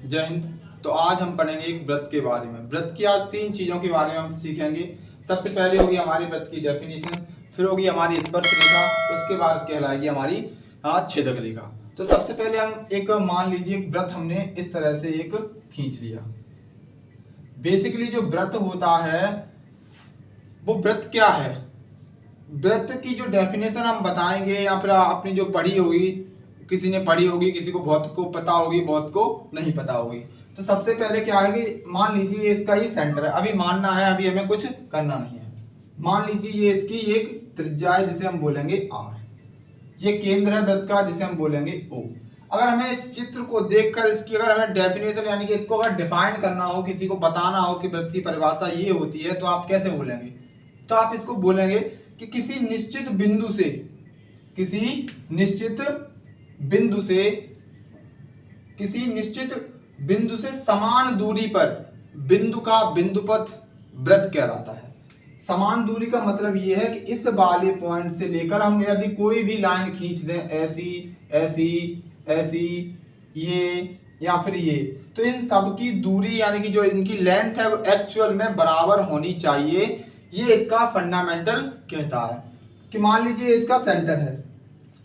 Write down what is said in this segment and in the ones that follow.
जय हिंद। तो आज हम पढ़ेंगे एक व्रत के बारे में। व्रत की आज 3 चीजों के बारे में हम सीखेंगे। सबसे पहले होगी हमारी व्रत की डेफिनेशन, फिर होगी हमारी स्पर्श रेखा, उसके बाद कहलाएगी हमारी छेदक रेखा। तो सबसे पहले हम एक मान लीजिए व्रत हमने इस तरह से एक खींच लिया। बेसिकली जो व्रत होता है वो व्रत क्या है, व्रत की जो डेफिनेशन हम बताएंगे या फिर आपने जो पढ़ी होगी, किसी ने पढ़ी होगी, किसी को बहुत को पता होगी, बहुत को नहीं पता होगी। तो सबसे पहले क्या है कि मान लीजिए इसका ये सेंटर है, अभी मानना है, अभी हमें कुछ करना नहीं है। मान लीजिए ये इसकी एक त्रिज्या है जिसे हम बोलेंगे R, ये केंद्र है व्रत का जिसे हम बोलेंगे O। अगर हमें इस चित्र को देखकर इसकी अगर हमें डेफिनेशन यानी कि इसको अगर डिफाइन करना हो, किसी को बताना हो कि व्रत की परिभाषा ये होती है, तो आप कैसे बोलेंगे? तो आप इसको बोलेंगे कि किसी निश्चित बिंदु से समान दूरी पर बिंदु का बिंदुपथ व्रत कहलाता है। समान दूरी का मतलब ये है कि इस वाले पॉइंट से लेकर हम यदि कोई भी लाइन खींच दें, ऐसी ऐसी ऐसी, ये या फिर ये, तो इन सब की दूरी यानी कि जो इनकी लेंथ है वो एक्चुअल में बराबर होनी चाहिए। ये इसका फंडामेंटल कहता है कि मान लीजिए इसका सेंटर है,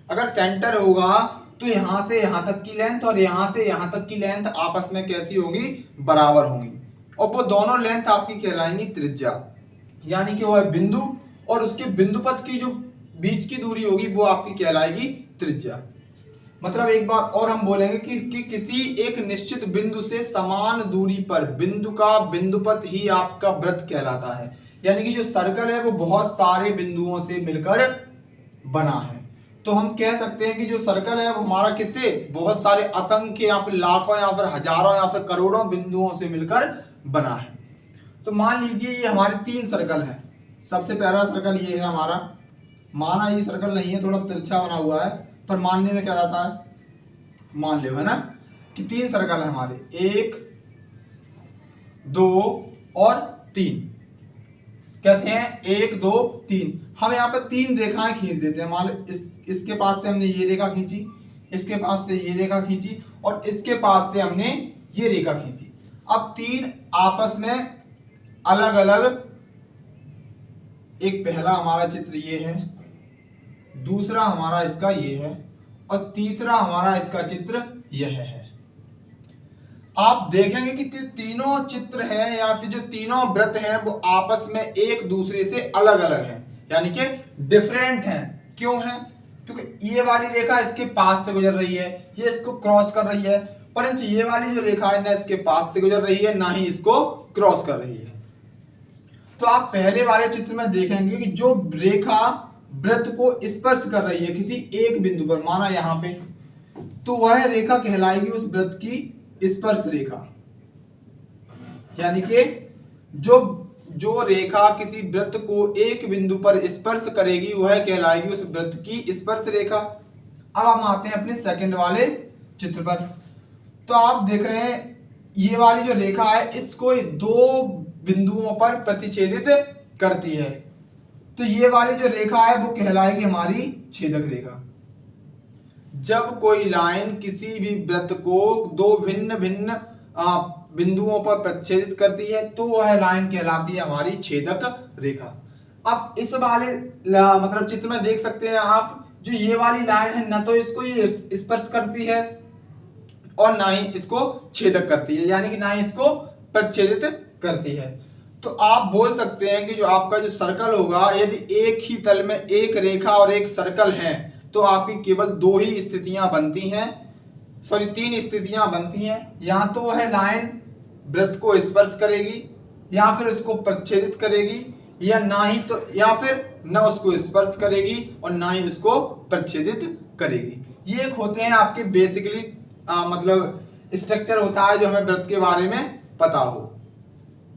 अगर सेंटर होगा तो यहां से यहां तक की लेंथ और यहां से यहां तक की लेंथ आपस में कैसी होगी? बराबर होंगी। और वो दोनों लेंथ आपकी कहलाएंगी त्रिज्या, यानी कि वो है बिंदु और उसके बिंदुपथ की जो बीच की दूरी होगी वो आपकी कहलाएगी त्रिज्या। मतलब एक बार और हम बोलेंगे कि किसी एक निश्चित बिंदु से समान दूरी पर बिंदु का बिंदुपथ ही आपका व्रत कहलाता है। यानी कि जो सर्कल है वो बहुत सारे बिंदुओं से मिलकर बना है। तो हम कह सकते हैं कि जो सर्कल है वो हमारा किससे? बहुत सारे असंख्य या फिर लाखों या फिर हजारों या फिर करोड़ों बिंदुओं से मिलकर बना है। तो मान लीजिए ये हमारे 3 सर्कल हैं। सबसे पहला सर्कल ये है हमारा, माना ये सर्कल नहीं है, थोड़ा तिरछा बना हुआ है, पर मानने में क्या जाता है? मान लो, है ना, कि 3 सर्कल है हमारे, 1 2 और 3। कैसे हैं? 1 2 3। हम यहाँ पे 3 रेखाएं खींच देते हैं। मान लो इसके पास से हमने ये रेखा खींची, इसके पास से ये रेखा खींची और इसके पास से हमने ये रेखा खींची। अब 3 आपस में अलग अलग, एक पहला हमारा चित्र ये है, दूसरा हमारा इसका ये है और तीसरा हमारा इसका चित्र यह है। आप देखेंगे कि तीनों चित्र हैं या फिर जो तीनों व्रत हैं वो आपस में एक दूसरे से अलग अलग हैं, यानी कि डिफरेंट हैं। क्यों है? क्योंकि ये वाली रेखा इसके पास से गुजर रही है, ये इसको क्रॉस कर रही है, परंतु ये वाली जो रेखा है ना इसके पास से गुजर रही है ना ही इसको क्रॉस कर रही है। तो आप पहले वाले चित्र में देखेंगे कि जो रेखा व्रत को स्पर्श कर रही है किसी एक बिंदु पर, माना यहां पे, तो वह रेखा कहलाएगी उस व्रत की स्पर्श रेखा। यानी कि जो रेखा किसी वृत्त को एक बिंदु पर स्पर्श करेगी वह कहलाएगी उस वृत्त की स्पर्श रेखा। अब हम आते हैं अपने सेकंड वाले चित्र पर। तो आप देख रहे हैं ये वाली जो रेखा है इसको 2 बिंदुओं पर प्रतिच्छेदित करती है। तो ये वाली जो रेखा है वो कहलाएगी हमारी छेदक रेखा। जब कोई लाइन किसी भी वृत्त को 2 भिन्न भिन्न बिंदुओं पर प्रतिच्छेदित करती है तो वह लाइन कहलाती है हमारी छेदक रेखा। अब इस वाले मतलब चित्र में देख सकते हैं आप, जो ये वाली लाइन है ना तो इसको ये स्पर्श करती है और ना ही इसको छेदक करती है, यानी कि ना ही इसको प्रतिच्छेदित करती है। तो आप बोल सकते हैं कि जो आपका जो सर्कल होगा, यदि एक ही तल में एक रेखा और एक सर्कल है तो आपकी केवल 2 ही स्थितियां बनती हैं, 3 स्थितियां बनती हैं। या तो वह लाइन वृत्त को स्पर्श करेगी या फिर उसको प्रतिच्छेदित करेगी, या ना ही तो या फिर न उसको स्पर्श करेगी और ना ही उसको प्रतिच्छेदित करेगी। ये एक होते हैं आपके बेसिकली मतलब स्ट्रक्चर होता है जो हमें वृत्त के बारे में पता हो।